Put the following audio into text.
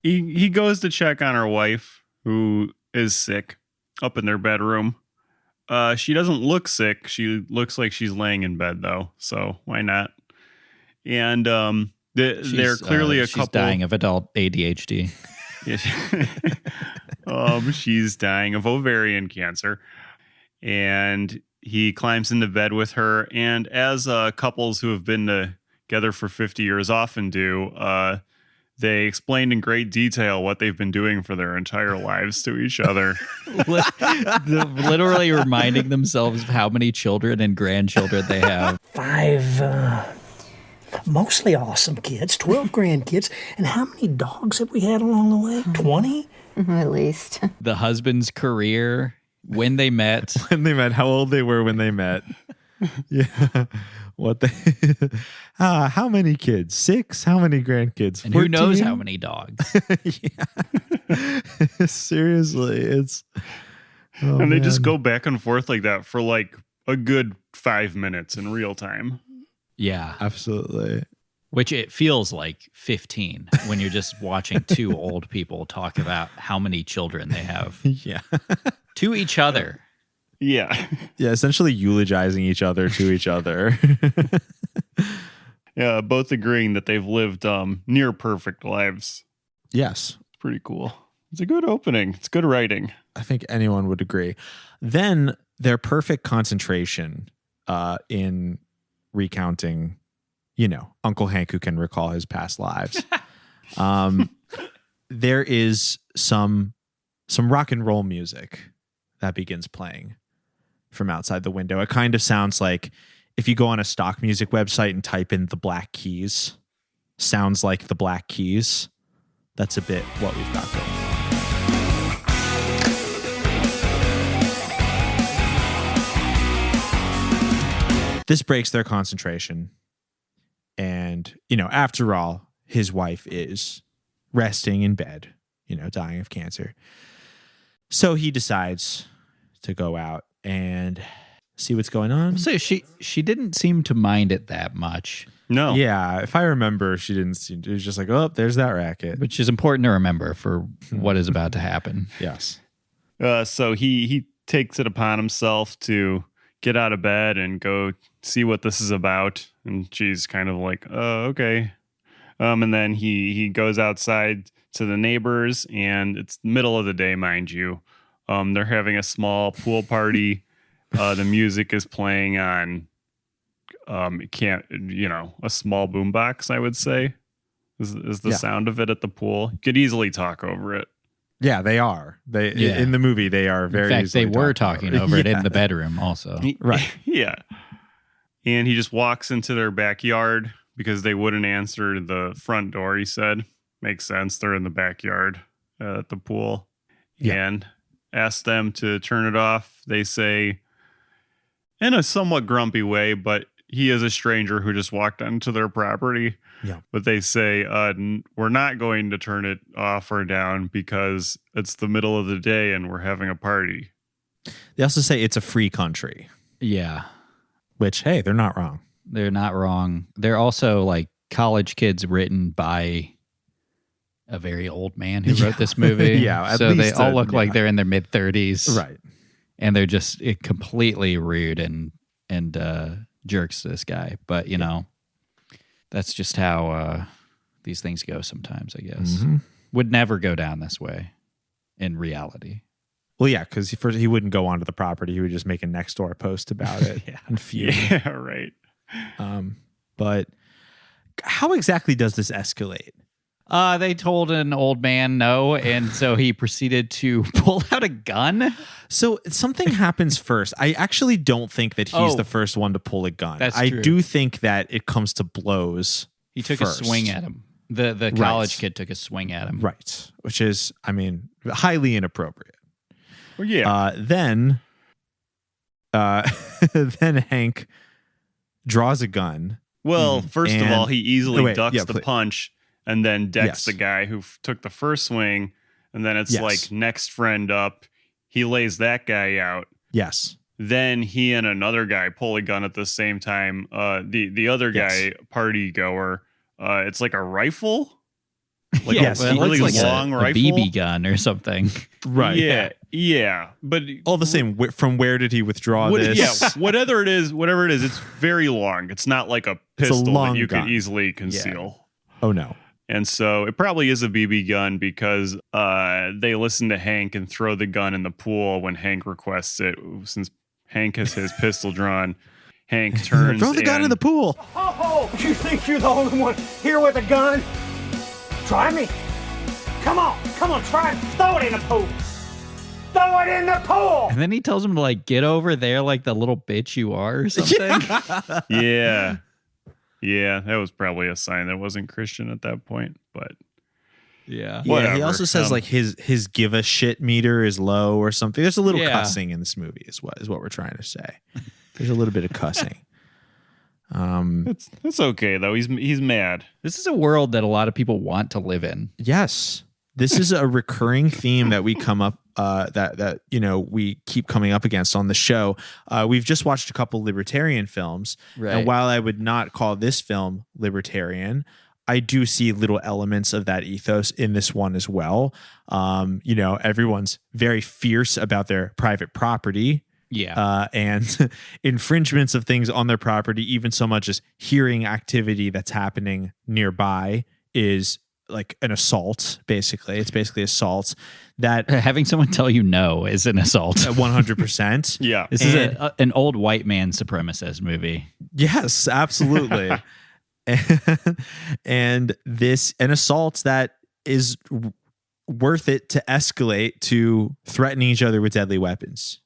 he goes to check on her wife, who is sick, up in their bedroom. She doesn't look sick. She looks like she's laying in bed, though. So why not? And they're clearly a couple. She's dying of adult ADHD. She's dying of ovarian cancer. And he climbs into bed with her. And as couples who have been together for 50 years often do, they explained in great detail what they've been doing for their entire lives to each other. Literally reminding themselves of how many children and grandchildren they have. 5 mostly awesome kids, 12 grandkids. And how many dogs have we had along the way? 20? At least. The husband's career, when they met. How old they were when they met. Yeah. How many kids? 6? How many grandkids? And 14? who knows how many dogs? Yeah. Seriously, it's and they just go back and forth like that for like a good 5 minutes in real time. Yeah, absolutely. Which it feels like 15 when you're just watching two old people talk about how many children they have. Yeah. To each other. Yeah. Yeah, essentially eulogizing each other to each other. Yeah, both agreeing that they've lived near perfect lives. Yes. It's pretty cool. It's a good opening. It's good writing. I think anyone would agree. Then their perfect concentration in recounting, Uncle Hank who can recall his past lives. There is some rock and roll music that begins playing from outside the window. It kind of sounds like if you go on a stock music website and type in the Black Keys, sounds like the Black Keys. That's a bit what we've got going on. This breaks their concentration. And, after all, his wife is resting in bed, dying of cancer. So he decides to go out and see what's going on. So she didn't seem to mind it that much. No. Yeah, if I remember, she didn't seem to. It was just like, oh, there's that racket. Which is important to remember for what is about to happen. Yes. So he takes it upon himself to get out of bed and go see what this is about. And she's kind of like, oh, okay. And then he goes outside to the neighbors, and it's the middle of the day, mind you. They're having a small pool party. The music is playing on, a small boombox, I would say, is the sound of it at the pool. You could easily talk over it. Yeah, they are. In the movie, they are very. In fact, they were talking over it in the bedroom also. Right. Yeah. And he just walks into their backyard because they wouldn't answer the front door, he said. Makes sense. They're in the backyard at the pool. Yeah. And asks them to turn it off. They say, in a somewhat grumpy way, but he is a stranger who just walked onto their property. Yeah. But they say, we're not going to turn it off or down because it's the middle of the day and we're having a party. They also say it's a free country. Yeah. Which, hey, they're not wrong. They're not wrong. They're also like college kids written by a very old man who wrote this movie. Yeah. So they all look like they're in their mid-30s. Right. And they're just completely rude and jerks to this guy. But, that's just how these things go sometimes, I guess. Mm-hmm. Would never go down this way in reality. Well, yeah, because he wouldn't go onto the property. He would just make a next door post about it. And fume. Yeah, right. But how exactly does this escalate? They told an old man no, and so he proceeded to pull out a gun. So something happens first. I actually don't think that he's the first one to pull a gun. That's I true. do think that it comes to blows. He took first. a swing at him. The college kid took a swing at him. Right. Which is, highly inappropriate. Well, yeah. Then Hank draws a gun. Well, first of all, he easily ducks the please. punch and then decks the guy who took the first swing. And then it's like next friend up. He lays that guy out. Yes. Then he and another guy pull a gun at the same time. The other guy, party goer, it's like a rifle. Like Yes, a it looks really like long a rifle. BB gun or something. Right. Yeah. But All the same, from where did he withdraw this? Yeah, whatever it is, it's very long. It's not like a It's a pistol long that you gun. could easily conceal. Oh, no. And so it probably is a BB gun because they listen to Hank and throw the gun in the pool when Hank requests it. Since Hank has his pistol drawn, Hank turns. Throw the gun in the pool. Oh, you think you're the only one here with a gun? Try me. Come on, try it. Throw it in the pool. Throw it in the pool. And then he tells him to like get over there like the little bitch you are or something. Yeah. Yeah, that was probably a sign that wasn't Christian at that point, but Yeah. Yeah, he Whatever. also says like his give a shit meter is low or something. There's a little Yeah. cussing in this movie is what we're trying to say. There's a little bit of cussing. it's okay though. He's mad. This is a world that a lot of people want to live in. Yes. This is a recurring theme that we come up that we keep coming up against on the show. We've just watched a couple libertarian films, Right. and while I would not call this film libertarian, I do see little elements of that ethos in this one as well. Everyone's very fierce about their private property. Yeah. And infringements of things on their property, even so much as hearing activity that's happening nearby is like an assault, basically. It's basically assault that Having someone tell you no is an assault. 100%. Yeah. This is an old white man supremacist movie. Yes, absolutely. and an assault that is worth it to escalate to threatening each other with deadly weapons.